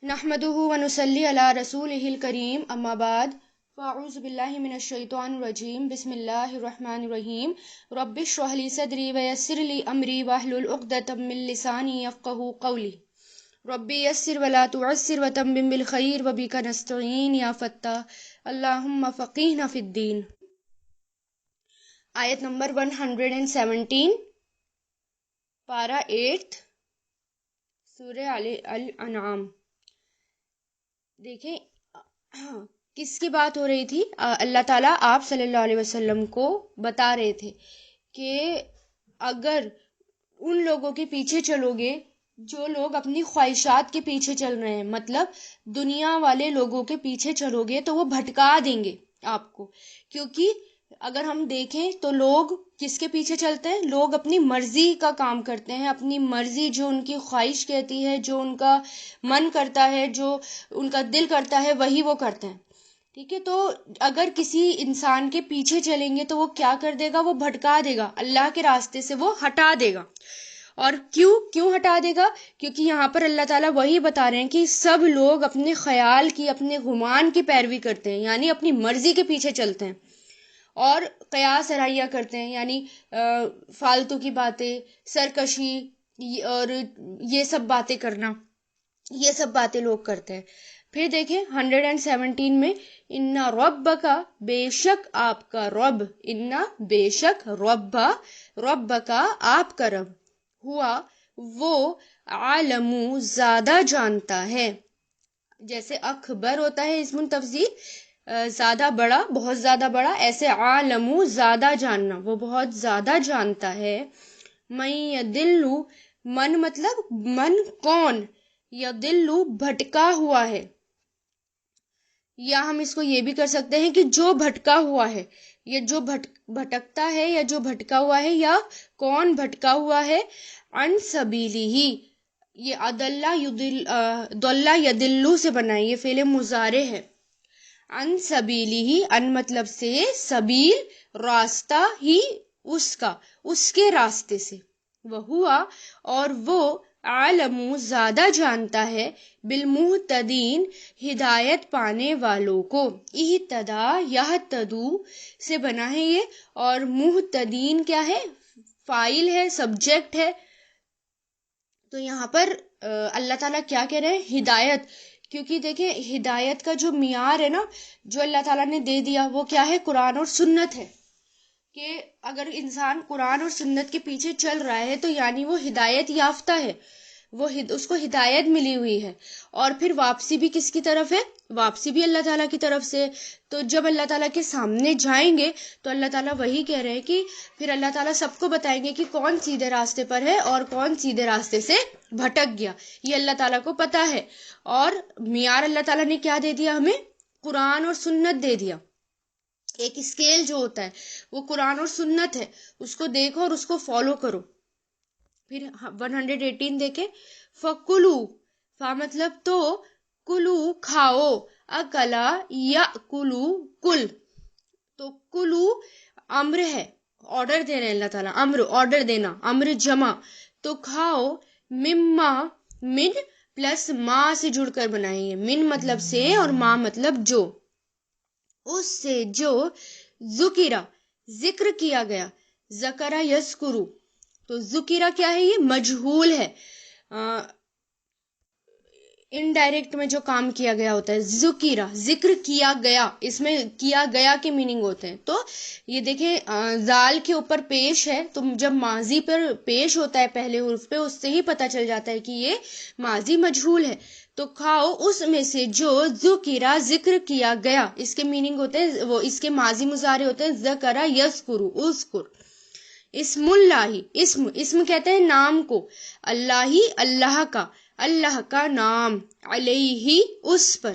نحمده ونصلي على رسوله الكريم اما بعد فاعوذ بالله من الشیطان الرجیم بسم اللہ الرحمن الرحیم رب اشرح لي صدری ويسر لي امری واحلل عقدۃ من لسانی یفقهوا قولی رب یسر ولا تعسر وتمم بالخیر وبک نستعین یا فتاح اللہم فقہنا فی الدین۔ آیت نمبر 117، پارہ 8 سورہ الانعام۔ دیکھیں کس کی بات ہو رہی تھی؟ اللہ تعالیٰ آپ صلی اللہ علیہ وسلم کو بتا رہے تھے کہ اگر ان لوگوں کے پیچھے چلو گے جو لوگ اپنی خواہشات کے پیچھے چل رہے ہیں، مطلب دنیا والے لوگوں کے پیچھے چلو گے تو وہ بھٹکا دیں گے آپ کو، کیونکہ اگر ہم دیکھیں تو لوگ کس کے پیچھے چلتے ہیں؟ لوگ اپنی مرضی کا کام کرتے ہیں، اپنی مرضی جو ان کی خواہش کہتی ہے، جو ان کا من کرتا ہے، جو ان کا دل کرتا ہے، وہی وہ کرتے ہیں۔ ٹھیک ہے، تو اگر کسی انسان کے پیچھے چلیں گے تو وہ کیا کر دے گا؟ وہ بھٹکا دے گا، اللہ کے راستے سے وہ ہٹا دے گا۔ اور کیوں ہٹا دے گا؟ کیونکہ یہاں پر اللہ تعالیٰ وہی بتا رہے ہیں کہ سب لوگ اپنے خیال کی، اپنے گمان کی پیروی کرتے ہیں، یعنی اپنی مرضی کے پیچھے چلتے ہیں اور قیاس ارائیہ کرتے ہیں، یعنی فالتو کی باتیں، سرکشی اور یہ سب باتیں کرنا، یہ سب باتیں لوگ کرتے ہیں۔ پھر دیکھیں 117 میں اِنَّ رَبَّكَ، بے شک آپ کا رب، اِنَّ بے شک ربک آپ کا رب، ہوا وہ عالم زیادہ جانتا ہے۔ جیسے اخبر ہوتا ہے اسم تفضیل، زیادہ بڑا، بہت زیادہ بڑا، ایسے عالم زیادہ جاننا، وہ بہت زیادہ جانتا ہے۔ من یضل، من مطلب من کون، یضل بھٹکا ہوا ہے، یا ہم اس کو یہ بھی کر سکتے ہیں کہ جو بھٹکا ہوا ہے، یہ جو بھٹکتا ہے یا جو بھٹکا ہوا ہے، یا کون بھٹکا ہوا ہے، عن سبیلہ، یہ ضل یضل سے بنا ہے، یہ فعل مضارع ہے۔ عن سبیلہ، ان مطلب سے، سبیل راستہ، ہی اس کا، اس کے راستے سے، وہوا اور وہ عالم زیادہ جانتا ہے، بالمہتدین ہدایت پانے والوں کو۔ اہتدا یہتدو سے بنا ہے یہ، اور مہتدین کیا ہے؟ فاعل ہے، سبجیکٹ ہے۔ تو یہاں پر اللہ تعالیٰ کیا کہہ رہے ہیں؟ ہدایت، کیونکہ دیکھیں ہدایت کا جو معیار ہے نا، جو اللہ تعالیٰ نے دے دیا، وہ کیا ہے؟ قرآن اور سنت ہے، کہ اگر انسان قرآن اور سنت کے پیچھے چل رہا ہے تو یعنی وہ ہدایت یافتہ ہے، اس کو ہدایت ملی ہوئی ہے۔ اور پھر واپسی بھی کس کی طرف ہے؟ واپسی بھی اللہ تعالیٰ کی طرف سے۔ تو جب اللہ تعالیٰ کے سامنے جائیں گے تو اللہ تعالیٰ وہی کہہ رہے ہیں کہ پھر اللہ تعالیٰ سب کو بتائیں گے کہ کون سیدھے راستے پر ہے اور کون سیدھے راستے سے بھٹک گیا، یہ اللہ تعالیٰ کو پتا ہے۔ اور معیار اللہ تعالیٰ نے کیا دے دیا ہمیں؟ قرآن اور سنت دے دیا۔ ایک اسکیل جو ہوتا ہے وہ قرآن اور سنت ہے، اس کو دیکھو اور اس کو فالو کرو۔ پھر 118 دیکھیں، فَكُلُوا، فا مطلب تو، کلو کھاؤ، اکلا یاکلو کل، تو کلو امر ہے، آرڈر دے رہے ہیں اللہ تعالیٰ، امر آرڈر دینا، امر جمع، تو کھاؤ، مما من پلس ما سے جڑ کر بنائیں گے، من مطلب سے اور ما مطلب جو، اس سے جو ذکرہ ذکر کیا گیا، ذکرہ یذکرو، تو ذکرہ کیا ہے؟ یہ مجہول ہے، انڈائریکٹ میں جو کام کیا گیا ہوتا ہے، ذکرہ ذکر کیا گیا، اس میں کیا گیا کے میننگ ہوتے ہیں۔ تو یہ دیکھیں زال کے اوپر پیش ہے، تو جب ماضی پر پیش ہوتا ہے پہلے حرف پہ، اس سے ہی پتہ چل جاتا ہے کہ یہ ماضی مجہول ہے۔ تو کھاؤ اس میں سے جو ذکرہ ذکر کیا گیا، اس کے میننگ ہوتے ہیں، وہ اس کے ماضی مضارع ہوتے ہیں، ذکرہ یذکرو، اذکر۔ اسم اللہ، اسم کہتے ہیں نام کو، اللہ اللہ کا، اللہ کا نام، علیہ اس پر،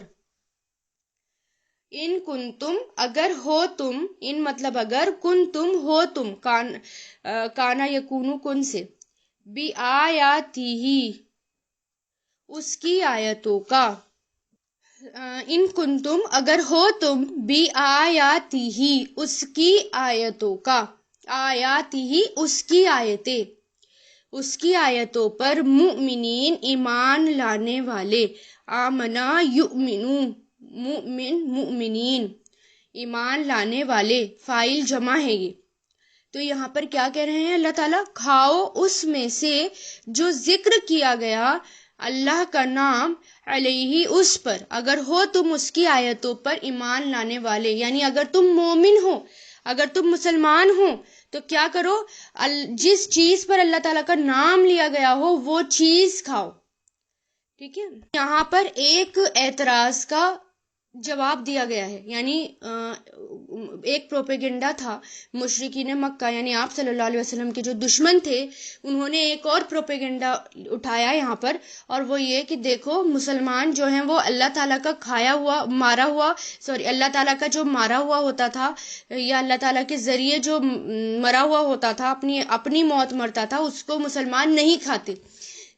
ان کنتم اگر ہو تم، ان مطلب اگر، کنتم ہو تم، کانا یکونو کن سے، بی آیاتہ اس کی آیتوں کا، ان کنتم اگر ہو تم، بی آیاتہ اس کی آیتوں کا، آیاتہ اس کی آیتیں، اس کی آیتوں پر، مؤمنین ایمان لانے والے، آمنا یؤمنو مؤمن مؤمنین ایمان لانے والے، فاعل جمع ہے یہ۔ تو یہاں پر کیا کہہ رہے ہیں اللہ تعالیٰ؟ کھاؤ اس میں سے جو ذکر کیا گیا اللہ کا نام علیہ اس پر، اگر ہو تم اس کی آیتوں پر ایمان لانے والے، یعنی اگر تم مومن ہو، اگر تم مسلمان ہو تو کیا کرو؟ جس چیز پر اللہ تعالیٰ کا نام لیا گیا ہو وہ چیز کھاؤ، ٹھیک ہے۔ یہاں پر ایک اعتراض کا جواب دیا گیا ہے، یعنی ایک پروپیگنڈا تھا مشرکین مکہ، یعنی آپ صلی اللہ علیہ وسلم کے جو دشمن تھے، انہوں نے ایک اور پروپیگنڈا اٹھایا یہاں پر، اور وہ یہ کہ دیکھو مسلمان جو ہیں وہ اللہ تعالیٰ کا اللہ تعالیٰ کا جو مارا ہوا ہوتا تھا، یا اللہ تعالیٰ کے ذریعے جو مرا ہوا ہوتا تھا، اپنی موت مرتا تھا، اس کو مسلمان نہیں کھاتے،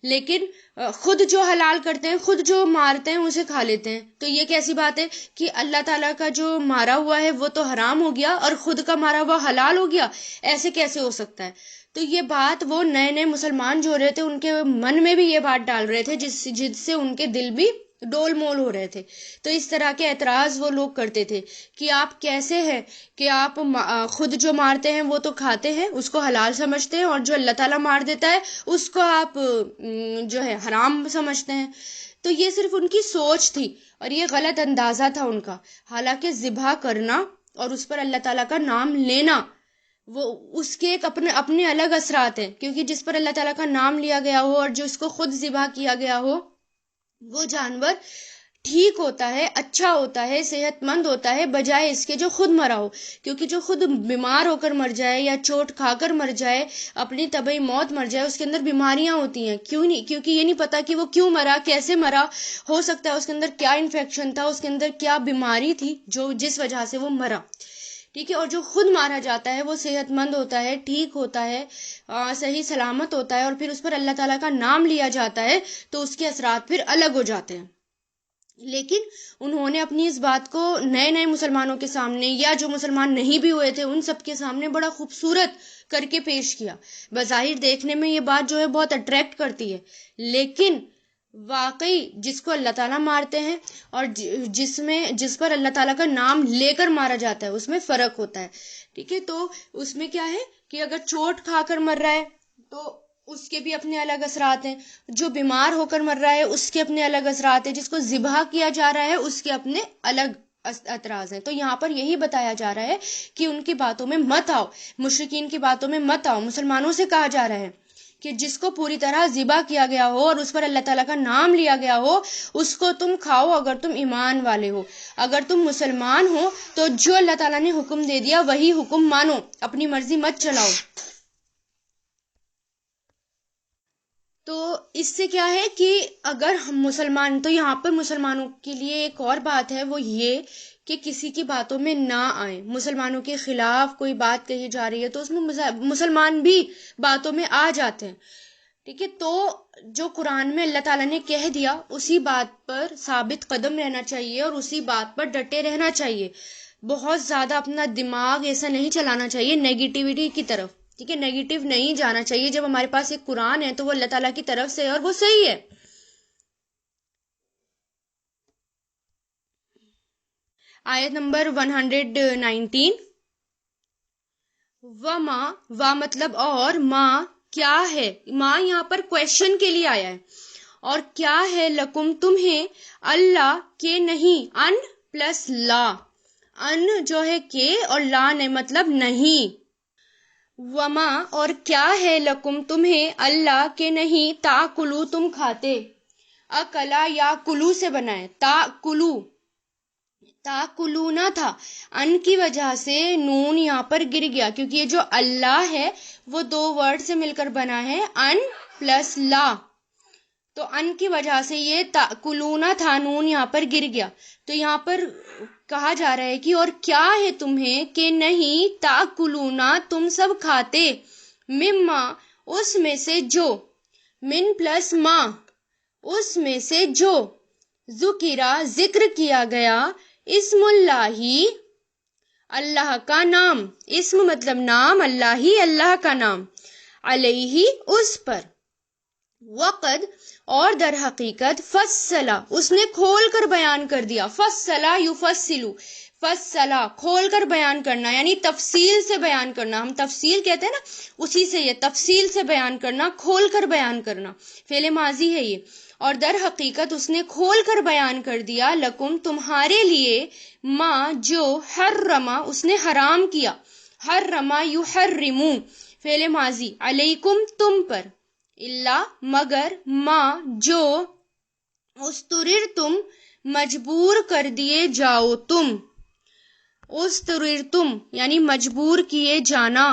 لیکن خود جو حلال کرتے ہیں، خود جو مارتے ہیں اسے کھا لیتے ہیں۔ تو یہ کیسی بات ہے کہ اللہ تعالیٰ کا جو مارا ہوا ہے وہ تو حرام ہو گیا اور خود کا مارا ہوا حلال ہو گیا، ایسے کیسے ہو سکتا ہے؟ تو یہ بات وہ نئے نئے مسلمان جو ہو رہے تھے ان کے من میں بھی یہ بات ڈال رہے تھے، جس سے ان کے دل بھی ڈول مول ہو رہے تھے۔ تو اس طرح کے اعتراض وہ لوگ کرتے تھے کہ آپ کیسے ہیں کہ آپ خود جو مارتے ہیں وہ تو کھاتے ہیں، اس کو حلال سمجھتے ہیں، اور جو اللہ تعالیٰ مار دیتا ہے اس کو آپ جو ہے حرام سمجھتے ہیں۔ تو یہ صرف ان کی سوچ تھی اور یہ غلط اندازہ تھا ان کا۔ حالانکہ ذبح کرنا اور اس پر اللہ تعالیٰ کا نام لینا، وہ اس کے ایک اپنے الگ اثرات ہیں، کیونکہ جس پر اللہ تعالیٰ کا نام لیا گیا ہو اور جو اس کو خود ذبح کیا گیا ہو، وہ جانور ٹھیک ہوتا ہے، اچھا ہوتا ہے، صحت مند ہوتا ہے، بجائے اس کے جو خود مرا ہو۔ کیونکہ جو خود بیمار ہو کر مر جائے یا چوٹ کھا کر مر جائے، اپنی طبعی موت مر جائے، اس کے اندر بیماریاں ہوتی ہیں، کیوں نہیں؟ کیونکہ یہ نہیں پتا کہ وہ کیوں مرا، کیسے مرا، ہو سکتا ہے اس کے اندر کیا انفیکشن تھا، اس کے اندر کیا بیماری تھی جس وجہ سے وہ مرا، ٹھیک ہے۔ اور جو خود مارا جاتا ہے وہ صحت مند ہوتا ہے، ٹھیک ہوتا ہے، صحیح سلامت ہوتا ہے، اور پھر اس پر اللہ تعالیٰ کا نام لیا جاتا ہے تو اس کے اثرات پھر الگ ہو جاتے ہیں۔ لیکن انہوں نے اپنی اس بات کو نئے نئے مسلمانوں کے سامنے، یا جو مسلمان نہیں بھی ہوئے تھے ان سب کے سامنے بڑا خوبصورت کر کے پیش کیا۔ بظاہر دیکھنے میں یہ بات جو ہے بہت اٹریکٹ کرتی ہے، لیکن واقعی جس کو اللہ تعالیٰ مارتے ہیں اور جس پر اللہ تعالیٰ کا نام لے کر مارا جاتا ہے اس میں فرق ہوتا ہے، ٹھیک ہے۔ تو اس میں کیا ہے کہ اگر چوٹ کھا کر مر رہا ہے تو اس کے بھی اپنے الگ اثرات ہیں، جو بیمار ہو کر مر رہا ہے اس کے اپنے الگ اثرات ہیں، جس کو ذبح کیا جا رہا ہے اس کے اپنے الگ اعتراض ہیں۔ تو یہاں پر یہی بتایا جا رہا ہے کہ ان کی باتوں میں مت آؤ، مشرکین کی باتوں میں مت آؤ۔ مسلمانوں سے کہا جا رہا ہے کہ جس کو پوری طرح ذبح کیا گیا ہو اور اس پر اللہ تعالیٰ کا نام لیا گیا ہو اس کو تم کھاؤ، اگر تم ایمان والے ہو، اگر تم مسلمان ہو تو جو اللہ تعالیٰ نے حکم دے دیا وہی حکم مانو، اپنی مرضی مت چلاؤ۔ تو اس سے کیا ہے کہ اگر ہم مسلمان، تو یہاں پر مسلمانوں کے لیے ایک اور بات ہے، وہ یہ کہ کسی کی باتوں میں نہ آئیں۔ مسلمانوں کے خلاف کوئی بات کہی جا رہی ہے تو اس میں مسلمان بھی باتوں میں آ جاتے ہیں، ٹھیک ہے۔ تو جو قرآن میں اللہ تعالیٰ نے کہہ دیا اسی بات پر ثابت قدم رہنا چاہیے اور اسی بات پر ڈٹے رہنا چاہیے۔ بہت زیادہ اپنا دماغ ایسا نہیں چلانا چاہیے نیگیٹیوٹی کی طرف، ٹھیک ہے، نیگیٹیو نہیں جانا چاہیے۔ جب ہمارے پاس ایک قرآن ہے تو وہ اللہ تعالیٰ کی طرف سے ہے اور وہ صحیح ہے۔ آیت نمبر 119، وَمَا مطلب اور، ماں کیا ہے، ماں یہاں پر کویشچن کے لیے آیا ہے، اور کیا ہے، لکم تمہیں، اللہ کے نہیں، ان پلس لا، ان جو ہے کہ اور لا نے مطلب نہیں، وما اور کیا ہے، لکم تمہیں، اللہ کے نہیں، تاکلو تم کھاتے، اکلا یا کلو سے بنا ہے، تاکلو نہ تھا، ان کی وجہ سے نون یہاں پر گر گیا، کیونکہ یہ جو اللہ ہے وہ دو ورڈ سے مل کر بنا ہے، ان پلس لا، تو ان کی وجہ سے یہ تاکلونا تھا، نون یہاں پر گر گیا۔ تو یہاں پر کہا جا رہا ہے کہ اور کیا ہے تمہیں کہ نہیں، تاکلونا تم سب کھاتے، مما اس میں سے جو، من پلس ما اس میں سے جو، ذکرہ ذکر کیا گیا، اسم اللہ اللہ کا نام، اسم مطلب نام، اللہ ہی اللہ کا نام، علیہ اس پر، وقد اور در حقیقت، فصلا اس نے کھول کر بیان کر دیا، فصلا یفصلو، فصلا کھول کر بیان کرنا یعنی تفصیل سے بیان کرنا، ہم تفصیل کہتے ہیں نا، اسی سے یہ تفصیل سے بیان کرنا، کھول کر بیان کرنا، فعل ماضی ہے یہ، اور در حقیقت اس نے کھول کر بیان کر دیا، لکم تمہارے لیے، ما جو، حرما اس نے حرام کیا، حرما یحرمو فعل ماضی، علیکم تم پر، اللہ مگر، ما جو، استرر تم مجبور کر دیے جاؤ تم، استرر تم یعنی مجبور کیے جانا،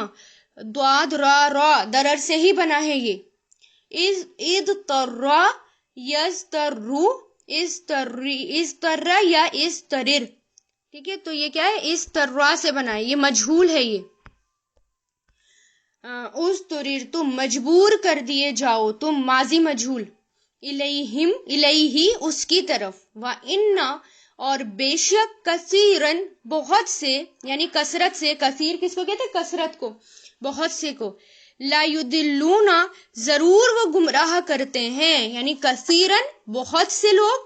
دواد را را درر سے ہی بنا ہے یہ، اضطرا یضطرو، استر یا استرر، ٹھیک ہے، تو یہ کیا ہے، استرا سے بنا ہے، یہ مجہول ہے یہ، استرر تم مجبور کر دیے جاؤ تم، ماضی مجہول، الیہم الیہ اس کی طرف، وَإِنَّ اور بے شک، کثیرن بہت سے یعنی کثرت سے، کثیر کس کو کہتے ہیں، کثرت کو، بہت سے کو، لا یضلون ضرور وہ گمراہ کرتے ہیں، یعنی کثیرن بہت سے لوگ،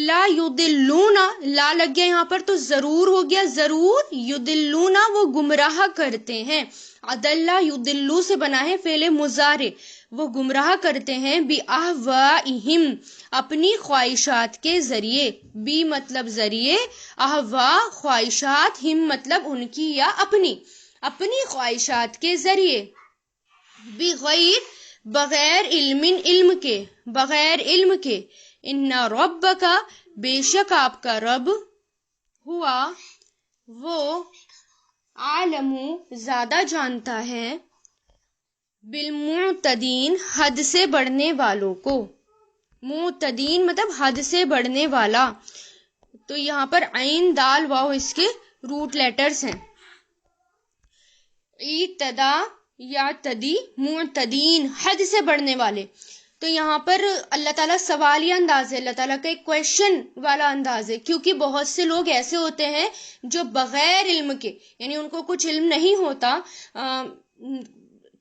لا یضلون لا لگ گیا یہاں پر تو ضرور ہو گیا، ضرور، یضلون وہ گمراہ کرتے ہیں، عدلہ یضلو سے بنا ہے فعل مضارع، وہ گمراہ کرتے ہیں، بِأَهْوَائِهِمْ اپنی خواہشات کے ذریعے، بی مطلب ذریعے، احوا خواہشات، ہم مطلب ان کی یا اپنی خواہشات کے ذریعے، بغیر بغیر علم علم کے، بغیر علم کے، ان ربک بے شک آپ کا رب، ہوا وہ، عالم زیادہ جانتا ہے، بالمعتدین حد سے بڑھنے والوں کو، معتدین مطلب حد سے بڑھنے والا، تو یہاں پر عین دال واو اس کے روٹ لیٹرز ہیں، اعتدا یا تدی، معتدین حد سے بڑھنے والے، تو یہاں پر اللہ تعالیٰ سوالیہ انداز ہے، اللہ تعالیٰ کا ایک کویشچن والا انداز ہے، کیونکہ بہت سے لوگ ایسے ہوتے ہیں جو بغیر علم کے، یعنی ان کو کچھ علم نہیں ہوتا،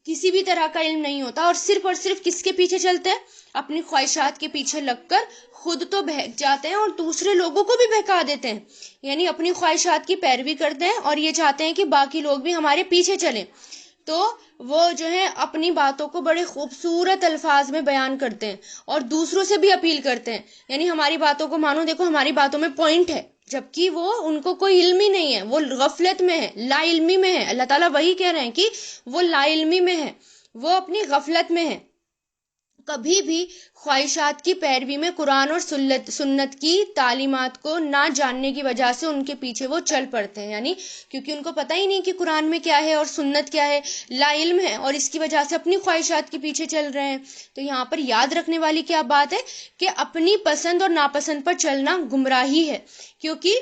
کسی بھی طرح کا علم نہیں ہوتا، اور صرف کس کے پیچھے چلتے ہیں، اپنی خواہشات کے پیچھے لگ کر خود تو بہک جاتے ہیں اور دوسرے لوگوں کو بھی بہکا دیتے ہیں، یعنی اپنی خواہشات کی پیروی کرتے ہیں اور یہ چاہتے ہیں کہ باقی لوگ بھی ہمارے پیچھے چلیں، تو وہ جو ہے اپنی باتوں کو بڑے خوبصورت الفاظ میں بیان کرتے ہیں اور دوسروں سے بھی اپیل کرتے ہیں، یعنی ہماری باتوں کو مانو، دیکھو ہماری باتوں میں پوائنٹ ہے، جبکہ وہ ان کو کوئی علم ہی نہیں ہے، وہ غفلت میں ہے، لا علمی میں ہے، اللہ تعالیٰ وہی کہہ رہے ہیں کہ وہ لا علمی میں ہے، وہ اپنی غفلت میں ہے، کبھی بھی خواہشات کی پیروی میں قرآن اور سنت کی تعلیمات کو نہ جاننے کی وجہ سے ان کے پیچھے وہ چل پڑتے ہیں، یعنی کیونکہ ان کو پتہ ہی نہیں کہ قرآن میں کیا ہے اور سنت کیا ہے، لا علم ہے، اور اس کی وجہ سے اپنی خواہشات کے پیچھے چل رہے ہیں، تو یہاں پر یاد رکھنے والی کیا بات ہے کہ اپنی پسند اور ناپسند پر چلنا گمراہی ہے، کیونکہ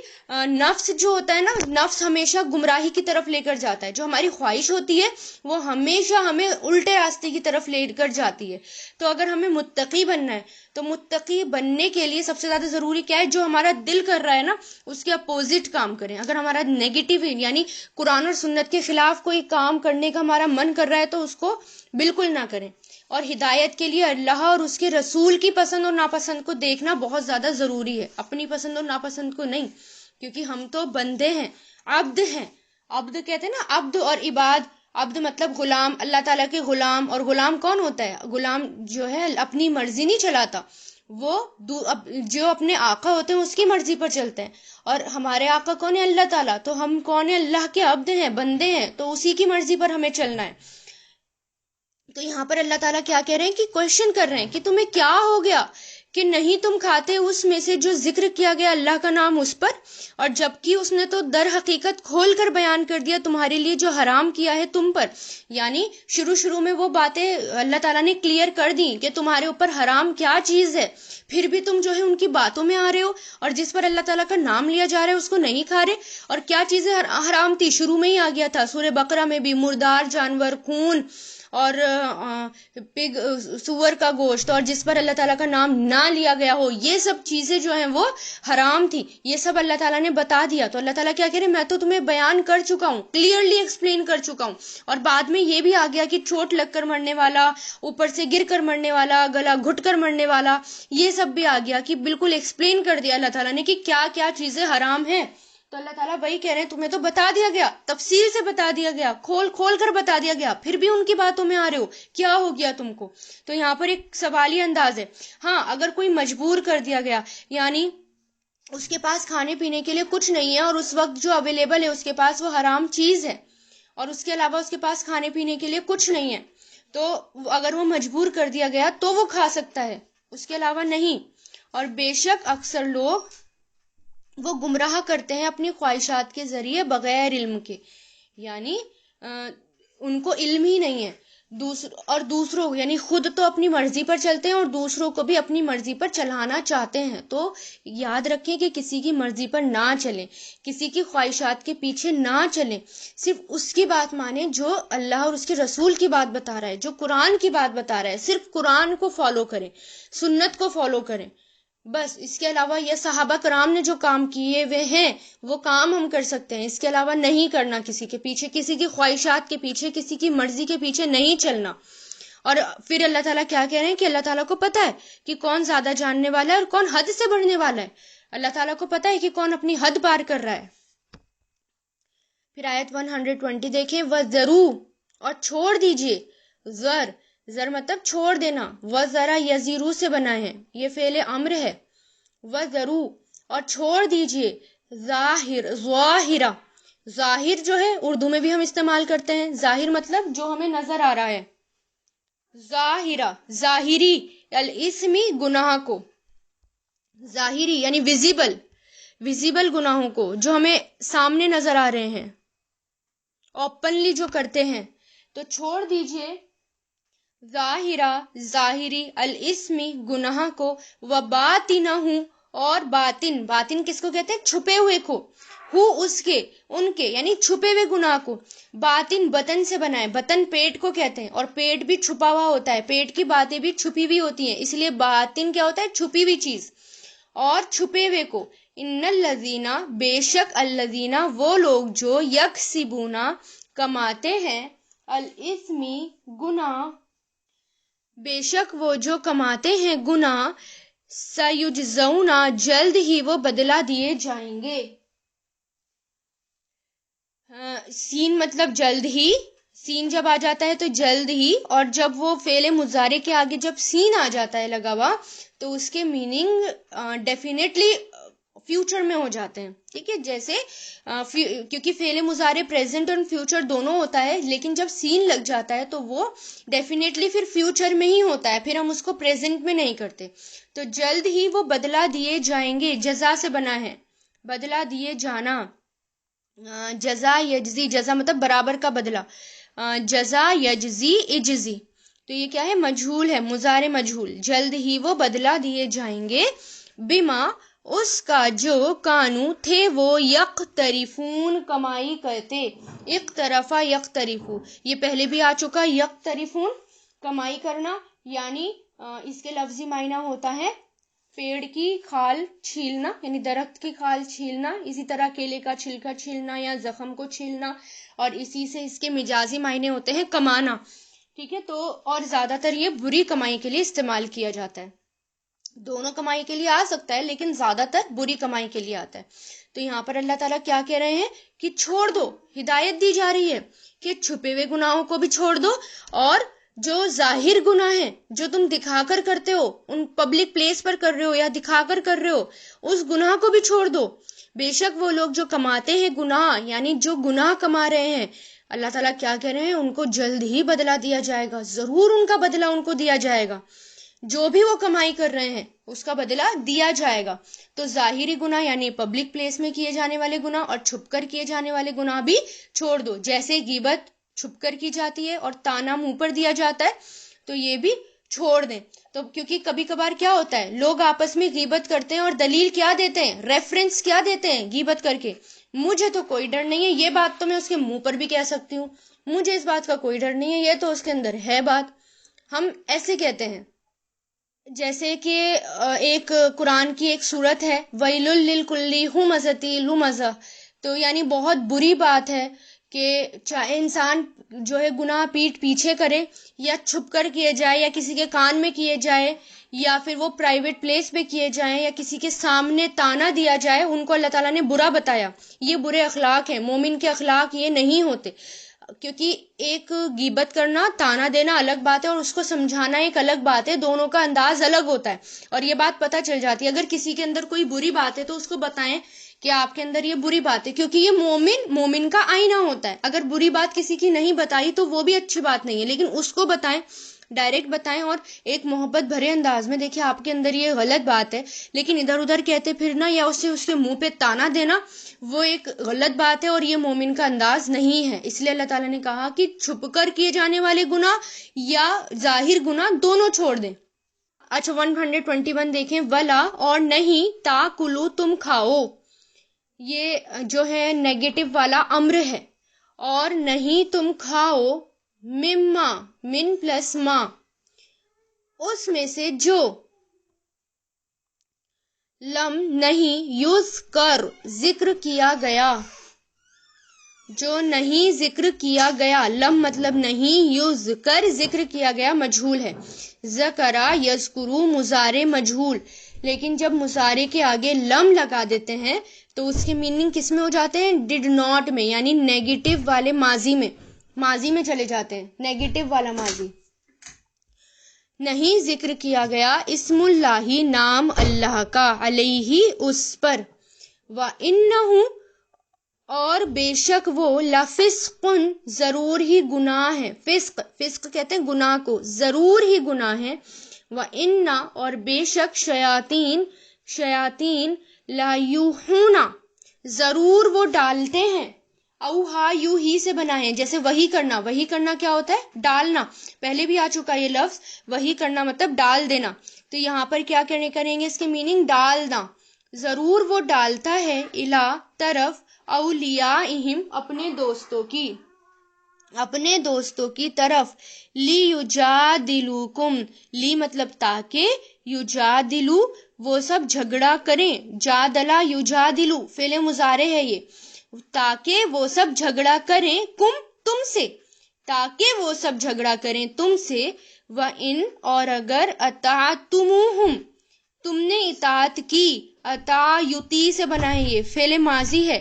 نفس جو ہوتا ہے نا، نفس ہمیشہ گمراہی کی طرف لے کر جاتا ہے، جو ہماری خواہش ہوتی ہے وہ ہمیشہ ہمیں الٹے راستے کی طرف لے کر جاتی ہے، تو اگر ہمیں متقی بننا ہے تو متقی بننے کے لیے سب سے زیادہ ضروری کیا ہے، جو ہمارا دل کر رہا ہے نا اس کے اپوزٹ کام کریں، اگر ہمارا نیگیٹو یعنی قرآن اور سنت کے خلاف کوئی کام کرنے کا ہمارا من کر رہا ہے تو اس کو بالکل نہ کریں، اور ہدایت کے لیے اللہ اور اس کے رسول کی پسند اور ناپسند کو دیکھنا بہت زیادہ ضروری ہے، اپنی پسند اور ناپسند کو نہیں، کیونکہ ہم تو بندے ہیں، عبد ہیں، عبد کہتے ہیں نا، عبد اور عباد، عبد مطلب غلام، اللہ تعالیٰ کے غلام، اور غلام کون ہوتا ہے، غلام جو ہے اپنی مرضی نہیں چلاتا، وہ جو اپنے آقا ہوتے ہیں اس کی مرضی پر چلتے ہیں، اور ہمارے آقا کون ہے، اللہ تعالیٰ، تو ہم کون ہیں، اللہ کے عبد ہیں، بندے ہیں، تو اسی کی مرضی پر ہمیں چلنا ہے، تو یہاں پر اللہ تعالیٰ کیا کہہ رہے ہیں کہ کویشچن کر رہے ہیں کہ تمہیں کیا ہو گیا کہ نہیں تم کھاتے اس میں سے جو ذکر کیا گیا اللہ کا نام اس پر، اور جبکہ اس نے تو در حقیقت کھول کر بیان کر دیا تمہارے لیے جو حرام کیا ہے تم پر، یعنی شروع میں وہ باتیں اللہ تعالیٰ نے کلیئر کر دی کہ تمہارے اوپر حرام کیا چیز ہے، پھر بھی تم جو ہے ان کی باتوں میں آ رہے ہو، اور جس پر اللہ تعالیٰ کا نام لیا جا رہا ہے اس کو نہیں کھا رہے، اور کیا چیزیں حرام تھی شروع میں ہی آ گیا تھا، سورہ بقرہ میں بھی، مردار جانور، خون اور پگ سور کا گوشت اور جس پر اللہ تعالیٰ کا نام نہ لیا گیا ہو، یہ سب چیزیں جو ہیں وہ حرام تھی. یہ سب اللہ تعالیٰ نے بتا دیا. تو اللہ تعالیٰ کیا کہہ رہے ہیں، میں تو تمہیں بیان کر چکا ہوں، کلیئرلی ایکسپلین کر چکا ہوں. اور بعد میں یہ بھی آ گیا کہ چوٹ لگ کر مرنے والا، اوپر سے گر کر مرنے والا، گلا گھٹ کر مرنے والا، یہ سب بھی آ گیا کہ بالکل ایکسپلین کر دیا اللہ تعالیٰ نے کہ کیا کیا چیزیں حرام ہیں. تو اللہ تعالیٰ وہی کہہ رہے ہیں تمہیں تو بتا دیا گیا، تفصیل سے بتا دیا گیا، کھول کھول کر بتا دیا گیا، پھر بھی ان کی باتوں میں آ رہے ہو، کیا ہو گیا تم کو. تو یہاں پر ایک سوالی انداز ہے. ہاں اگر کوئی مجبور کر دیا گیا، یعنی اس کے پاس کھانے پینے کے لیے کچھ نہیں ہے اور اس وقت جو اویلیبل ہے اس کے پاس وہ حرام چیز ہے، اور اس کے علاوہ اس کے پاس کھانے پینے کے لیے کچھ نہیں ہے، تو اگر وہ مجبور کر دیا گیا تو وہ کھا سکتا ہے، اس کے علاوہ نہیں. اور بے شک اکثر لوگ وہ گمراہ کرتے ہیں اپنی خواہشات کے ذریعے بغیر علم کے، یعنی ان کو علم ہی نہیں ہے. دوسروں یعنی خود تو اپنی مرضی پر چلتے ہیں اور دوسروں کو بھی اپنی مرضی پر چلانا چاہتے ہیں. تو یاد رکھیں کہ کسی کی مرضی پر نہ چلیں، کسی کی خواہشات کے پیچھے نہ چلیں، صرف اس کی بات مانیں جو اللہ اور اس کے رسول کی بات بتا رہا ہے، جو قرآن کی بات بتا رہا ہے، صرف قرآن کو فالو کریں، سنت کو فالو کریں بس. اس کے علاوہ یہ صحابہ کرام نے جو کام کیے ہوئے ہیں وہ کام ہم کر سکتے ہیں، اس کے علاوہ نہیں کرنا، کسی کے پیچھے، کسی کی خواہشات کے پیچھے، کسی کی مرضی کے پیچھے نہیں چلنا. اور پھر اللہ تعالیٰ کیا کہہ رہے ہیں کہ اللہ تعالیٰ کو پتہ ہے کہ کون زیادہ جاننے والا ہے اور کون حد سے بڑھنے والا ہے. اللہ تعالیٰ کو پتہ ہے کہ کون اپنی حد پار کر رہا ہے. پھر آیت 120 دیکھیں، وَذَرُوا اور چھوڑ دیجئے، زر مطلب چھوڑ دینا، وَذَرَا یزیرو سے بنا ہے، یہ فعل امر ہے. وَذَرُوا اور چھوڑ دیجئے، ظاہر جو ہے اردو میں بھی ہم استعمال کرتے ہیں، ظاہر مطلب جو ہمیں نظر آ رہا ہے، ظاہری الاسمی گناہ کو، ظاہری یعنی ویزیبل گناہوں کو جو ہمیں سامنے نظر آ رہے ہیں، اوپنلی جو کرتے ہیں. تو چھوڑ دیجئے ظاہری الاسمی گناہ کو، وباطنہ اور باطن کس کو کہتے ہیں، چھپے ہوئے کو، اس کے ان کے یعنی چھپے ہوئے گناہ کو. بطن سے بنا ہے، بطن پیٹ کو کہتے ہیں اور پیٹ بھی چھپا ہوا ہوتا ہے، پیٹ کی باتیں بھی چھپی ہوئی ہوتی ہیں، اس لیے باطن کیا ہوتا ہے، چھپی ہوئی چیز. اور چھپے ہوئے کو، ان الذین بے شک الذین وہ لوگ جو یکسبون کماتے ہیں، الاسمی گناہ بے شک وہ جو کماتے ہیں گناہ، سیجزون جلد ہی وہ بدلہ دیے جائیں گے. سین مطلب جلد ہی، سین جب آ جاتا ہے تو جلد ہی، اور جب وہ فعل مضارع کے آگے جب سین آ جاتا ہے لگا ہوا تو اس کے میننگ ڈیفینیٹلی فیوچر میں ہو جاتے ہیں. ٹھیک ہے، جیسے کیونکہ فعل مضارع پریزنٹ اور فیوچر دونوں ہوتا ہے، لیکن جب سین لگ جاتا ہے تو وہ ڈیفینیٹلی پھر فیوچر میں ہی ہوتا ہے، پھر ہم اس کو پریزنٹ میں نہیں کرتے. تو جلد ہی وہ بدلہ دیے جائیں گے، جزا سے بنا ہے، بدلہ دیے جانا. جزا یجزی، جزا مطلب برابر کا بدلہ، جزا یجزی اجزی، تو یہ کیا ہے، مجہول ہے، مضارع مجہول. جلد ہی وہ بدلہ دیے جائیں گے، بما اس کا جو کانو تھے وہ یقترفون کمائی کرتے. اقترفا یقترفو، یہ پہلے بھی آ چکا، یقترفون کمائی کرنا، یعنی اس کے لفظی معنی ہوتا ہے پیڑ کی کھال چھیلنا، یعنی درخت کی کھال چھیلنا، اسی طرح کیلے کا چھلکا چھیلنا یا زخم کو چھیلنا، اور اسی سے اس کے مجازی معنی ہوتے ہیں کمانا. ٹھیک ہے، تو اور زیادہ تر یہ بری کمائی کے لیے استعمال کیا جاتا ہے. دونوں کمائی کے لیے آ سکتا ہے لیکن زیادہ تر بری کمائی کے لیے آتا ہے. تو یہاں پر اللہ تعالیٰ کیا کہہ رہے ہیں کہ چھوڑ دو، ہدایت دی جا رہی ہے کہ چھپے ہوئے گناہوں کو بھی چھوڑ دو، اور جو ظاہر گناہ ہیں جو تم دکھا کر کرتے ہو، ان پبلک پلیس پر کر رہے ہو یا دکھا کر کر رہے ہو، اس گناہ کو بھی چھوڑ دو. بے شک وہ لوگ جو کماتے ہیں گناہ، یعنی جو گناہ کما رہے ہیں، اللہ تعالیٰ کیا کہہ رہے ہیں، ان کو جلد ہی بدلہ دیا جائے گا، ضرور ان کا بدلہ ان کو دیا جائے گا. جو بھی وہ کمائی کر رہے ہیں اس کا بدلہ دیا جائے گا. تو ظاہری گناہ یعنی پبلک پلیس میں کیے جانے والے گناہ، اور چھپ کر کیے جانے والے گناہ بھی چھوڑ دو. جیسے غیبت چھپ کر کی جاتی ہے اور تانا منہ پر دیا جاتا ہے، تو یہ بھی چھوڑ دیں. تو کیونکہ کبھی کبھار کیا ہوتا ہے، لوگ آپس میں غیبت کرتے ہیں اور دلیل کیا دیتے ہیں، ریفرنس کیا دیتے ہیں غیبت کر کے، مجھے تو کوئی ڈر نہیں ہے، یہ بات تو میں اس کے منہ پر بھی کہہ سکتی ہوں، مجھے اس بات کا کوئی ڈر نہیں ہے، یہ تو اس کے اندر ہے بات. ہم ایسے کہتے ہیں جیسے کہ ایک قرآن کی ایک صورت ہے وَيْلٌ لِّلْكُلِّ ہُمَزَةٍ لُمَزَةٍ، تو یعنی بہت بری بات ہے کہ چاہے انسان جو ہے گناہ پیٹھ پیچھے کرے، یا چھپ کر کیے جائے، یا کسی کے کان میں کیے جائے، یا پھر وہ پرائیویٹ پلیس پہ کیے جائیں، یا کسی کے سامنے تانا دیا جائے. ان کو اللہ تعالیٰ نے برا بتایا. یہ برے اخلاق ہیں. مومن کے اخلاق یہ نہیں ہوتے، کیونکہ ایک غیبت کرنا، تانا دینا الگ بات ہے، اور اس کو سمجھانا ایک الگ بات ہے. دونوں کا انداز الگ ہوتا ہے، اور یہ بات پتہ چل جاتی ہے. اگر کسی کے اندر کوئی بری بات ہے تو اس کو بتائیں کہ آپ کے اندر یہ بری بات ہے، کیونکہ یہ مومن کا آئینہ ہوتا ہے. اگر بری بات کسی کی نہیں بتائی تو وہ بھی اچھی بات نہیں ہے، لیکن اس کو بتائیں، ڈائریکٹ بتائیں، اور ایک محبت بھرے انداز میں. دیکھیں آپ کے اندر یہ غلط بات ہے، لیکن ادھر ادھر کہتے پھرنا یا اس کے منہ پہ تانا دینا، وہ ایک غلط بات ہے، اور یہ مومن کا انداز نہیں ہے. اس لیے اللہ تعالیٰ نے کہا کہ چھپ کر کیے جانے والے گناہ یا ظاہر گناہ دونوں چھوڑ دیں. اچھا 121 دیکھیں، ولا اور نہیں، تاکلو تم کھاؤ. یہ جو ہے نیگیٹو والا امر ہے. اور نہیں تم کھاؤ، مما، من پلس ما، اس میں سے جو، لم نہیں، یوز کر ذکر کیا گیا، جو نہیں ذکر کیا گیا. لم مطلب نہیں، یوز کر ذکر کیا گیا مجہول ہے. ذکرہ یذکرو مضارع مجہول، لیکن جب مضارع کے آگے لم لگا دیتے ہیں تو اس کے میننگ کس میں ہو جاتے ہیں؟ ڈڈ ناٹ میں، یعنی نیگیٹو والے ماضی میں چلے جاتے ہیں. نیگیٹو والا ماضی. نہیں ذکر کیا گیا اسم اللہ، نام اللہ کا، علیہ اس پر، وَإِنَّهُ اور بے شک وہ، لفسق ضرور ہی گناہ ہے. فسق کہتے ہیں گناہ کو، ضرور ہی گناہ ہے. وَإِنَّ اور بے شک، شیاطین لَیُوحُونَ ضرور وہ ڈالتے ہیں. اوہا یو ہی سے بنا ہے، جیسے وحی کرنا. وحی کرنا کیا ہوتا ہے؟ ڈالنا. پہلے بھی آ چکا یہ لفظ. وحی کرنا مطلب ڈال دینا. تو یہاں پر کیا کریں گے؟ اس کے میننگ ڈالنا. ضرور وہ ڈالتا ہے، الا طرف، اولیاءہم اپنے دوستوں کی طرف، لی یجادلوکم، لی مطلب تاکہ، یجادلو وہ سب جھگڑا کریں. جادلہ یجادلو فعل مضارع ہے یہ. تاکہ وہ سب جھگڑا کریں، تم سے، تاکہ وہ سب جھگڑا کریں تم سے. وَإِنْ اور اگر، اطعتموہم تم نے اطاعت کی. اطاع یطیع سے بنا ہے، یہ فعل ماضی ہے.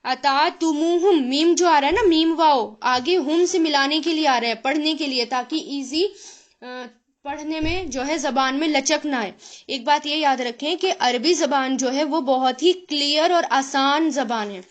اطعتموہم، میم جو آ رہا ہے نا، میم واؤ آگے ہم سے ملانے کے لیے آ رہا ہے، پڑھنے کے لیے، تاکہ ایزی پڑھنے میں جو ہے زبان میں لچک نہ آئے. ایک بات یہ یاد رکھیں کہ عربی زبان جو ہے وہ بہت ہی کلیئر اور آسان زبان ہے.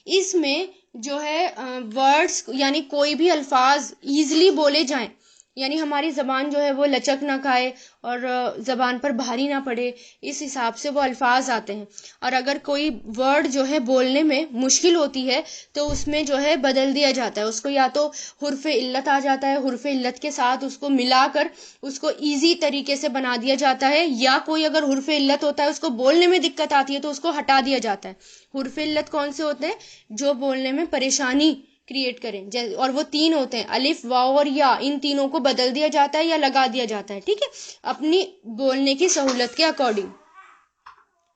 اس میں جو ہے ورڈز یعنی کوئی بھی الفاظ ایزلی بولے جائیں، یعنی ہماری زبان جو ہے وہ لچک نہ کھائے اور زبان پر بھاری نہ پڑے، اس حساب سے وہ الفاظ آتے ہیں. اور اگر کوئی ورڈ جو ہے بولنے میں مشکل ہوتی ہے تو اس میں جو ہے بدل دیا جاتا ہے، اس کو یا تو حرف علت آ جاتا ہے، حرف علت کے ساتھ اس کو ملا کر اس کو ایزی طریقے سے بنا دیا جاتا ہے، یا کوئی اگر حرف علت ہوتا ہے اس کو بولنے میں دقت آتی ہے تو اس کو ہٹا دیا جاتا ہے. حرف علت کون سے ہوتے ہیں؟ جو بولنے میں پریشانی کریٹ کریں، اور وہ 3 ہوتے ہیں، الف، واو اور یا. ان تینوں کو بدل دیا جاتا ہے یا لگا دیا جاتا ہے، ٹھیک ہے، اپنی بولنے کی سہولت کے اکارڈنگ،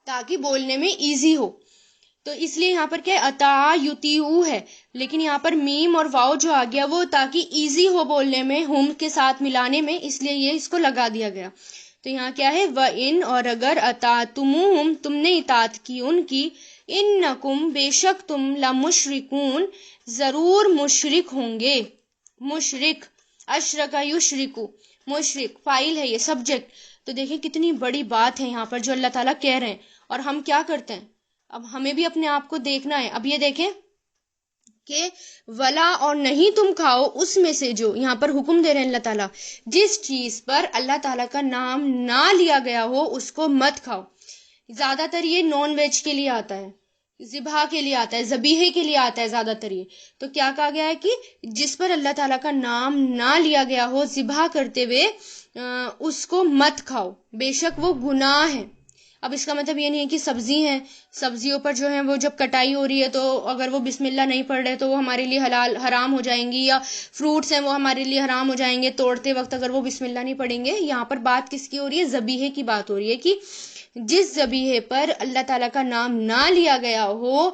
تاکہ بولنے میں ایزی ہو. تو اس لیے یہاں پر کیا ہے؟ اطاع یطیعو ہے، لیکن یہاں پر میم اور واو جو آ گیا وہ تاکہ ایزی ہو بولنے میں، ہم کے ساتھ ملانے میں، اس لیے یہ اس کو لگا دیا گیا. تو یہاں کیا ہے؟ وَإِنْ اور اگر، اطعتموہم تم نے اطاعت کی ان کی، انکم بے شک تم، لمشرکون ضرور مشرک ہوں گے. مشرک، اشرک یشرکو، مشرک فاعل ہے، یہ سبجیکٹ. تو دیکھیں کتنی بڑی بات ہے یہاں پر جو اللہ تعالیٰ کہہ رہے ہیں، اور ہم کیا کرتے ہیں؟ اب ہمیں بھی اپنے آپ کو دیکھنا ہے. اب یہ دیکھیں کہ ولا اور نہیں تم کھاؤ اس میں سے جو، یہاں پر حکم دے رہے ہیں اللہ تعالیٰ، جس چیز پر اللہ تعالیٰ کا نام نہ لیا گیا ہو اس کو مت کھاؤ. زیادہ تر یہ نان ویج کے لیے آتا ہے، ذبح کے لیے آتا ہے، ذبیحے کے لیے آتا ہے زیادہ تر یہ. تو کیا کہا گیا ہے کہ جس پر اللہ تعالیٰ کا نام نہ لیا گیا ہو ذبح کرتے ہوئے، اس کو مت کھاؤ، بے شک وہ گناہ ہے. اب اس کا مطلب یہ نہیں ہے کہ سبزی ہیں، سبزیوں پر جو ہے وہ جب کٹائی ہو رہی ہے تو اگر وہ بسم اللہ نہیں پڑھ رہے تو وہ ہمارے لیے حرام ہو جائیں گی، یا فروٹس ہیں وہ ہمارے لیے حرام ہو جائیں گے توڑتے وقت اگر وہ بسم اللہ نہیں پڑھیں گے۔ یہاں پر بات کس کی ہو رہی ہے؟ ذبیحے کی بات ہو رہی ہے کہ جس ذبیحے پر اللہ تعالیٰ کا نام نہ لیا گیا ہو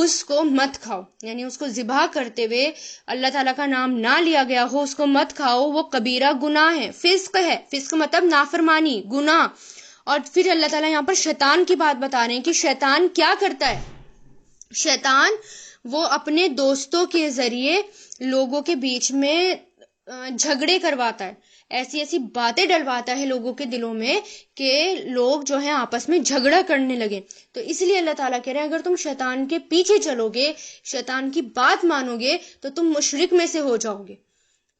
اس کو مت کھاؤ، یعنی اس کو ذبح کرتے ہوئے اللہ تعالیٰ کا نام نہ لیا گیا ہو اس کو مت کھاؤ، وہ کبیرہ گناہ ہے، فسق ہے، فسق مطلب نافرمانی، گناہ۔ اور پھر اللہ تعالیٰ یہاں پر شیطان کی بات بتا رہے ہیں کہ شیطان کیا کرتا ہے؟ شیطان وہ اپنے دوستوں کے ذریعے لوگوں کے بیچ میں جھگڑے کرواتا ہے، ایسی ایسی باتیں ڈلواتا ہے لوگوں کے دلوں میں کہ لوگ جو ہیں آپس میں جھگڑا کرنے لگے۔ تو اس لیے اللہ تعالیٰ کہہ رہے ہیں اگر تم شیطان کے پیچھے چلو گے، شیطان کی بات مانو گے تو تم مشرک میں سے ہو جاؤ گے۔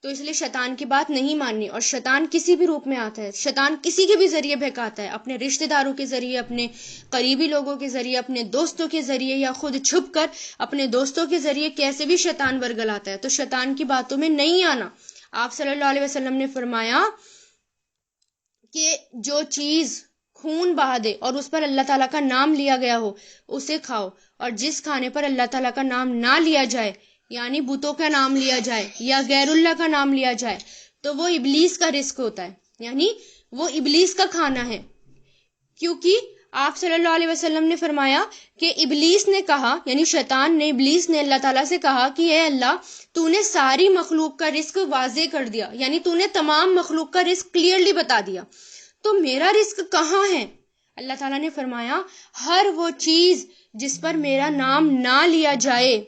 تو اس لیے شیطان کی بات نہیں ماننی۔ اور شیطان کسی بھی روپ میں آتا ہے، شیطان کسی کے بھی ذریعے بہکاتا ہے، اپنے رشتہ داروں کے ذریعے، اپنے قریبی لوگوں کے ذریعے، اپنے دوستوں کے ذریعے، یا خود چھپ کر اپنے دوستوں کے ذریعے کیسے بھی شیطان ورگلاتا ہے۔ تو شیطان کی باتوں میں نہیں آنا۔ آپ صلی اللہ علیہ وسلم نے فرمایا کہ جو چیز خون بہا دے اور اس پر اللہ تعالیٰ کا نام لیا گیا ہو اسے کھاؤ، اور جس کھانے پر اللہ تعالیٰ کا نام نہ لیا جائے، یعنی بتوں کا نام لیا جائے یا غیر اللہ کا نام لیا جائے، تو وہ ابلیس کا رزق ہوتا ہے، یعنی وہ ابلیس کا کھانا ہے۔ کیونکہ آپ صلی اللہ علیہ وسلم نے فرمایا کہ ابلیس نے کہا، یعنی شیطان نے، ابلیس نے اللہ تعالیٰ سے کہا کہ اے اللہ تو نے ساری مخلوق کا رزق واضح کر دیا، یعنی تو نے تمام مخلوق کا رزق کلیئرلی بتا دیا، تو میرا رزق کہاں ہے؟ اللہ تعالیٰ نے فرمایا ہر وہ چیز جس پر میرا نام نہ لیا جائے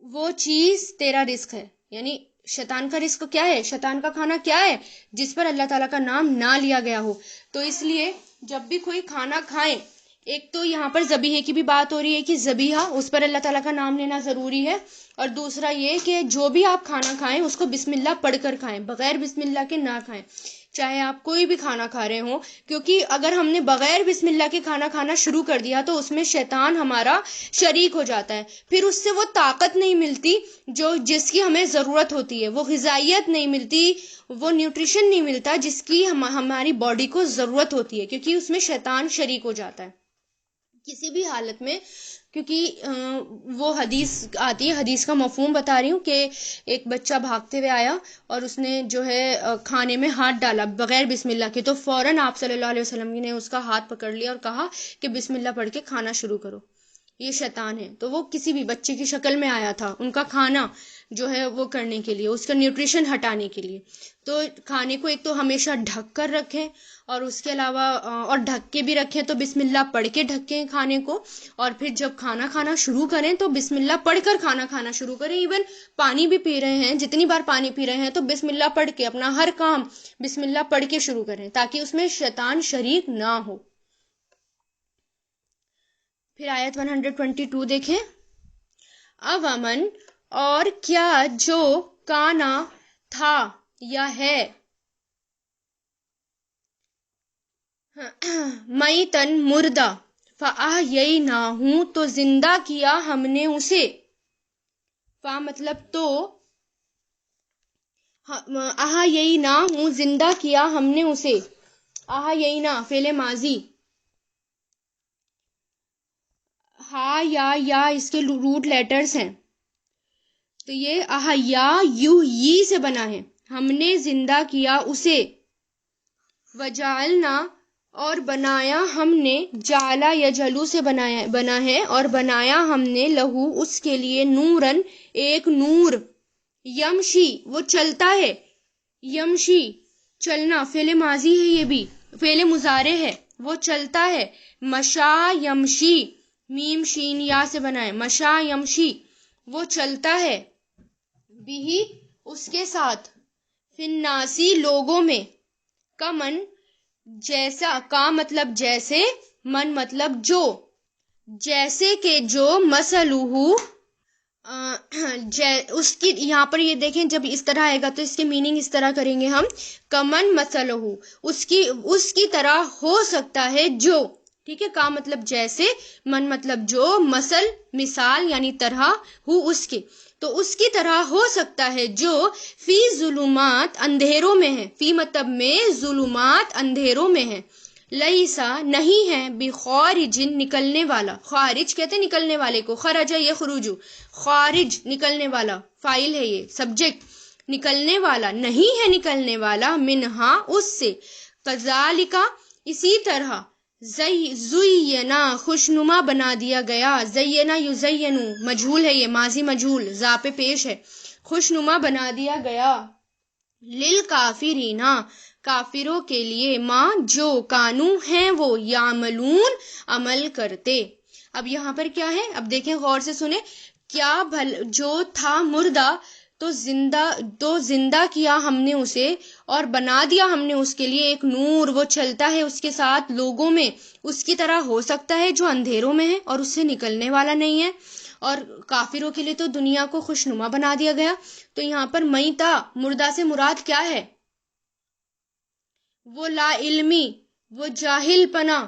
وہ چیز تیرا رزق ہے۔ یعنی شیطان کا رزق کیا ہے؟ شیطان کا کھانا کیا ہے؟ جس پر اللہ تعالیٰ کا نام نہ لیا گیا ہو۔ تو اس لیے جب بھی کوئی کھانا کھائیں، ایک تو یہاں پر ذبیحے کی بھی بات ہو رہی ہے کہ ذبیحہ اس پر اللہ تعالیٰ کا نام لینا ضروری ہے، اور دوسرا یہ کہ جو بھی آپ کھانا کھائیں اس کو بسم اللہ پڑھ کر کھائیں، بغیر بسم اللہ کے نہ کھائیں، چاہے آپ کوئی بھی کھانا کھا رہے ہوں، کیونکہ اگر ہم نے بغیر بسم اللہ کے کھانا کھانا شروع کر دیا تو اس میں شیطان ہمارا شریک ہو جاتا ہے، پھر اس سے وہ طاقت نہیں ملتی جس کی ہمیں ضرورت ہوتی ہے، وہ غذائیت نہیں ملتی، وہ نیوٹریشن نہیں ملتا جس کی ہماری باڈی کو ضرورت ہوتی ہے، کیونکہ اس میں شیطان شریک ہو جاتا ہے کسی بھی حالت میں۔ کیونکہ وہ حدیث آتی ہے، حدیث کا مفہوم بتا رہی ہوں کہ ایک بچہ بھاگتے ہوئے آیا اور اس نے جو ہے کھانے میں ہاتھ ڈالا بغیر بسم اللہ کے، تو فوراً آپ صلی اللہ علیہ وسلم نے اس کا ہاتھ پکڑ لیا اور کہا کہ بسم اللہ پڑھ کے کھانا شروع کرو، یہ شیطان ہے۔ تو وہ کسی بھی بچے کی شکل میں آیا تھا ان کا کھانا جو ہے وہ کرنے کے لیے، اس کا نیوٹریشن ہٹانے کے لیے۔ تو کھانے کو ایک تو ہمیشہ ڈھک کر رکھیں، اور اس کے علاوہ اور ڈھک کے بھی رکھیں تو بسم اللہ پڑھ کے ڈھکیں کھانے کو، اور پھر جب کھانا شروع کریں تو بسم اللہ پڑھ کر کھانا شروع کریں۔ ایون پانی بھی پی رہے ہیں، جتنی بار پانی پی رہے ہیں تو بسم اللہ پڑھ کے اپنا ہر کام بسم اللہ پڑھ کے شروع کریں، تاکہ اس میں شیطان شریک نہ ہو۔ پھر آیت 122 دیکھیں، اوامن اور کیا جو کانا تھا یا ہے، میتن مردہ، فاحییناہ تو زندہ کیا ہم نے اسے، فا مطلب تو، احییناہ زندہ کیا ہم نے اسے، احیینا فعل ماضی، ہا یا اس کے روٹ لیٹرز ہیں، تو یہ احیا یحیی سے بنا ہے، ہم نے زندہ کیا اسے، وجعلنا اور بنایا ہم نے، جعلا یجعلو سے بنا ہے، اور بنایا ہم نے لہو اس کے لیے، نورن ایک نور، یمشی وہ چلتا ہے، یمشی چلنا فعل ماضی ہے، یہ بھی فعل مضارع ہے، وہ چلتا ہے، مشا یمشی میم شین یا سے بنا ہے، مشا یمشی وہ چلتا ہے، بھی اس کے ساتھ، فناسی لوگوں میں، کمن جیسا، کا مطلب جیسے، من مطلب جو، جیسے کہ جو، مثلہ اس کی، یہاں پر یہ دیکھیں جب اس طرح آئے گا تو اس کے میننگ اس طرح کریں گے ہم، کمن مثلہ اس کی طرح ہو سکتا ہے جو، ٹھیک ہے، کا مطلب جیسے، من مطلب جو، مثل مثال یعنی طرح، ہو اس کے، تو اس کی طرح ہو سکتا ہے جو، فی ظلمات اندھیروں میں ہے، فی مطلب میں، ظلمات اندھیروں میں ہے، لیسا نہیں ہے بخارج نکلنے والا، خارج کہتے ہیں نکلنے والے کو، خرج یخرج، خارج نکلنے والا، فاعل ہے یہ، سبجیکٹ، نکلنے والا نہیں ہے نکلنے والا، منہا اس سے، کذالک اسی طرح، زینا خوشنما بنا دیا گیا، زینا یزین مجھول ہے یہ، ماضی مجھول، ذا پہ پیش ہے، خوشنما بنا دیا گیا، للکافرین کافروں کے لیے، ماں جو کانو ہیں وہ، یعملون عمل کرتے۔ اب یہاں پر کیا ہے، اب دیکھیں غور سے سنیں، کیا جو تھا مردہ تو زندہ کیا ہم نے اسے، اور بنا دیا ہم نے اس کے لیے ایک نور، وہ چلتا ہے اس کے ساتھ لوگوں میں، اس کی طرح ہو سکتا ہے جو اندھیروں میں ہے اور اس سے نکلنے والا نہیں ہے۔ اور کافروں کے لیے تو دنیا کو خوشنما بنا دیا گیا۔ تو یہاں پر میتا، مردہ سے مراد کیا ہے؟ وہ لا علمی، وہ جاہل پنا،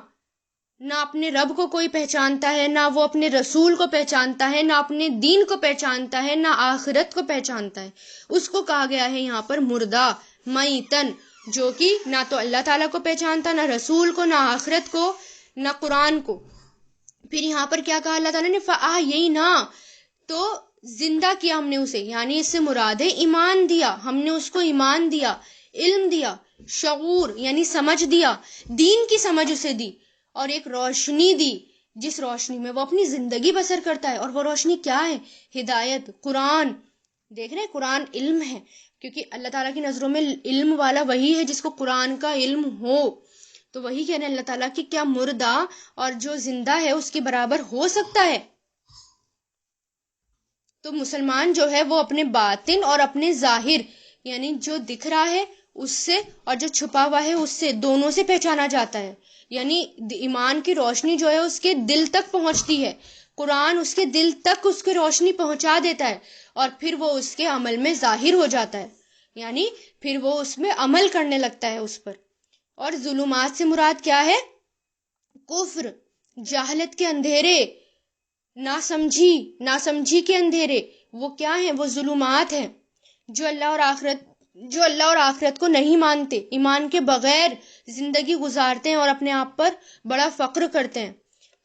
نہ اپنے رب کو کوئی پہچانتا ہے، نہ وہ اپنے رسول کو پہچانتا ہے، نہ اپنے دین کو پہچانتا ہے، نہ آخرت کو پہچانتا ہے، اس کو کہا گیا ہے یہاں پر مردہ، میتن، جو کہ نہ تو اللہ تعالیٰ کو پہچانتا، نہ رسول کو، نہ آخرت کو، نہ قرآن کو۔ پھر یہاں پر کیا کہا اللہ تعالیٰ نے، فَأَحْيَيْنَا، تو زندہ کیا ہم نے اسے، یعنی اس سے مراد ہے ایمان دیا، ہم نے اس کو ایمان دیا، علم دیا، شعور یعنی سمجھ دیا، دین کی سمجھ اسے دی، اور ایک روشنی دی جس روشنی میں وہ اپنی زندگی بسر کرتا ہے۔ اور وہ روشنی کیا ہے؟ ہدایت، قرآن۔ دیکھ رہے ہیں، قرآن علم ہے، کیونکہ اللہ تعالیٰ کی نظروں میں علم والا وہی ہے جس کو قرآن کا علم ہو۔ تو وہی کہنے اللہ تعالیٰ کہ کیا مردہ اور جو زندہ ہے اس کے برابر ہو سکتا ہے؟ تو مسلمان جو ہے وہ اپنے باطن اور اپنے ظاہر، یعنی جو دکھ رہا ہے اس سے اور جو چھپا ہوا ہے اس سے، دونوں سے پہچانا جاتا ہے۔ یعنی ایمان کی روشنی جو ہے اس کے دل تک پہنچتی ہے، قرآن اس کے دل تک اس کی روشنی پہنچا دیتا ہے، اور پھر وہ اس کے عمل میں ظاہر ہو جاتا ہے، یعنی پھر وہ اس میں عمل کرنے لگتا ہے اس پر۔ اور ظلمات سے مراد کیا ہے؟ کفر، جہالت کے اندھیرے، ناسمجھی کے اندھیرے، وہ کیا ہیں؟ وہ ظلمات ہیں۔ جو اللہ اور آخرت کو نہیں مانتے، ایمان کے بغیر زندگی گزارتے ہیں اور اپنے آپ پر بڑا فخر کرتے ہیں۔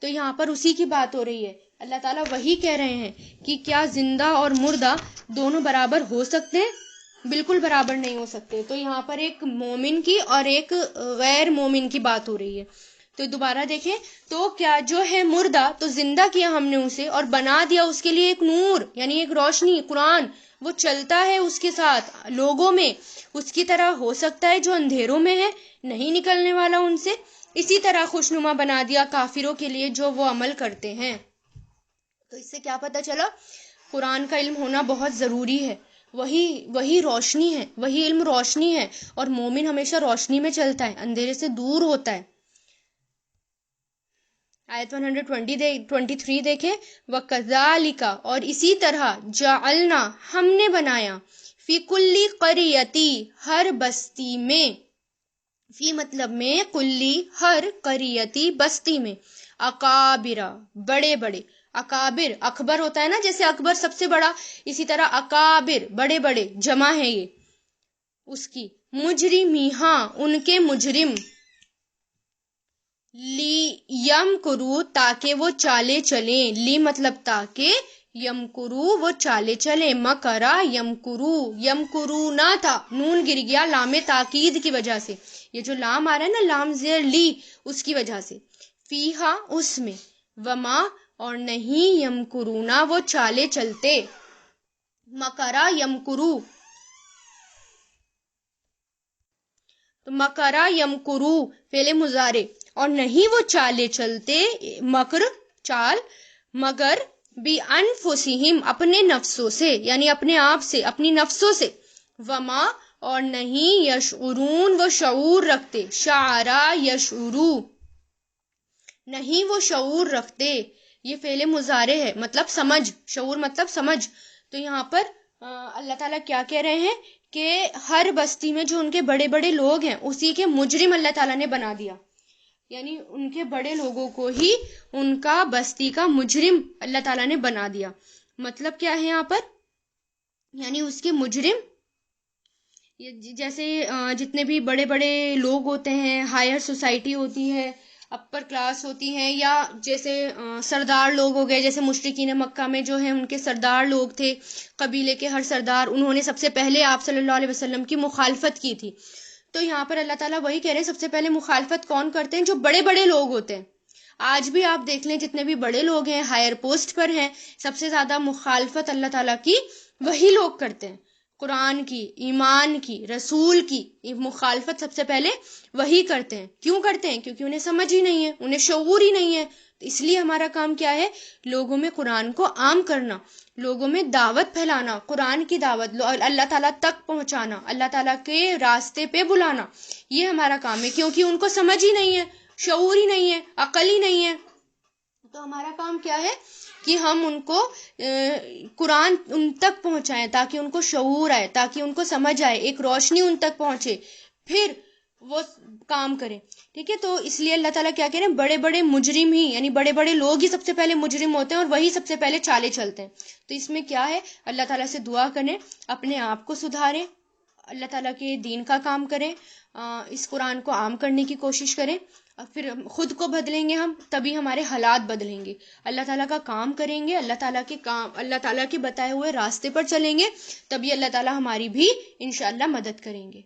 تو یہاں پر اسی کی بات ہو رہی ہے، اللہ تعالیٰ وہی کہہ رہے ہیں کہ کیا زندہ اور مردہ دونوں برابر ہو سکتے ہیں؟ بالکل برابر نہیں ہو سکتے۔ تو یہاں پر ایک مومن کی اور ایک غیر مومن کی بات ہو رہی ہے۔ تو دوبارہ دیکھیں، تو کیا جو ہے مردہ تو زندہ کیا ہم نے اسے اور بنا دیا اس کے لیے ایک نور، یعنی ایک روشنی، قرآن، وہ چلتا ہے اس کے ساتھ لوگوں میں، اس کی طرح ہو سکتا ہے جو اندھیروں میں ہے، نہیں نکلنے والا ان سے۔ اسی طرح خوشنما بنا دیا کافروں کے لیے جو وہ عمل کرتے ہیں۔ تو اس سے کیا پتہ چلا؟ قرآن کا علم ہونا بہت ضروری ہے، وہی روشنی ہے، وہی علم روشنی ہے، اور مومن ہمیشہ روشنی میں چلتا ہے، اندھیرے سے دور ہوتا ہے۔ آیت 123 دیکھیں، وَكَذَلِكَ، اور اسی طرح، جَعَلْنَا، ہم نے بنایا، فی کلی قریتی، ہر بستی میں، فی مطلب میں، کلی ہر، قریتی بستی میں، اکابرہ بڑے بڑے، اکابر اکبر ہوتا ہے نا، جیسے اکبر سب سے بڑا، اسی طرح اکابر بڑے بڑے، جمع ہے یہ اس کی، مجرمیہاں ان کے مجرم، لی یم کرو تاکہ وہ چالے چلیں، لی مطلب تاکہ، یم کرو وہ چالے چلیں، مکرا یم کرو نہ تھا، نون گر گیا لام تاکید کی وجہ سے، یہ جو لام آ رہا ہے نا، لام زیر لی، اس کی وجہ سے، فیہا اس میں، وما اور نہیں، یم کرونا وہ چالے چلتے، مکرا یم کرو، تو مکرا یم کرو فعل مضارع، اور نہیں وہ چالے چلتے، مکر چال، مگر بی انفسہم اپنے نفسوں سے، یعنی اپنے آپ سے، اپنی نفسوں سے، وما اور نہیں، یشعرون وہ شعور رکھتے، شعرا یشعرو، نہیں وہ شعور رکھتے، یہ فعل مضارع ہے، مطلب سمجھ، شعور مطلب سمجھ۔ تو یہاں پر اللہ تعالیٰ کیا کہہ رہے ہیں کہ ہر بستی میں جو ان کے بڑے بڑے لوگ ہیں اسی کے مجرم اللہ تعالیٰ نے بنا دیا، یعنی ان کے بڑے لوگوں کو ہی ان کا بستی کا مجرم اللہ تعالیٰ نے بنا دیا۔ مطلب کیا ہے یہاں پر؟ یعنی اس کے مجرم جیسے جتنے بھی بڑے بڑے لوگ ہوتے ہیں، ہائر سوسائٹی ہوتی ہے، اپر کلاس ہوتی ہیں، یا جیسے سردار لوگ ہو گئے، جیسے مشرکین مکہ میں جو ہیں ان کے سردار لوگ تھے، قبیلے کے ہر سردار، انہوں نے سب سے پہلے آپ صلی اللہ علیہ وسلم کی مخالفت کی تھی. تو یہاں پر اللہ تعالیٰ وہی کہہ رہے ہیں، سب سے پہلے مخالفت کون کرتے ہیں؟ جو بڑے بڑے لوگ ہوتے ہیں. آج بھی آپ دیکھ لیں جتنے بھی بڑے لوگ ہیں، ہائر پوسٹ پر ہیں، سب سے زیادہ مخالفت اللہ تعالیٰ کی وہی لوگ کرتے ہیں. قرآن کی، ایمان کی، رسول کی مخالفت سب سے پہلے وہی کرتے ہیں. کیوں کرتے ہیں؟ کیونکہ انہیں سمجھ ہی نہیں ہے، انہیں شعور ہی نہیں ہے. تو اس لیے ہمارا کام کیا ہے؟ لوگوں میں قرآن کو عام کرنا، لوگوں میں دعوت پھیلانا، قرآن کی دعوت اللہ تعالیٰ تک پہنچانا، اللہ تعالیٰ کے راستے پہ بلانا. یہ ہمارا کام ہے، کیونکہ ان کو سمجھ ہی نہیں ہے، شعور ہی نہیں ہے، عقل ہی نہیں ہے. تو ہمارا کام کیا ہے کہ ہم ان کو قرآن ان تک پہنچائیں، تاکہ ان کو شعور آئے، تاکہ ان کو سمجھ آئے، ایک روشنی ان تک پہنچے، پھر وہ کام کریں. ٹھیک ہے؟ تو اس لیے اللہ تعالیٰ کیا کہہ رہے ہیں؟ بڑے بڑے مجرم ہی، یعنی بڑے بڑے لوگ ہی سب سے پہلے مجرم ہوتے ہیں، اور وہی سب سے پہلے چالے چلتے ہیں. تو اس میں کیا ہے؟ اللہ تعالیٰ سے دعا کریں، اپنے آپ کو سدھاریں، اللہ تعالیٰ کے دین کا کام کریں، اس قرآن کو عام کرنے کی کوشش کریں، اور پھر خود کو بدلیں گے ہم، تبھی ہمارے حالات بدلیں گے. اللہ تعالیٰ کا کام کریں گے، اللہ تعالیٰ کے بتائے ہوئے راستے پر چلیں گے، تبھی اللہ تعالیٰ ہماری بھی انشاءاللہ مدد کریں گے.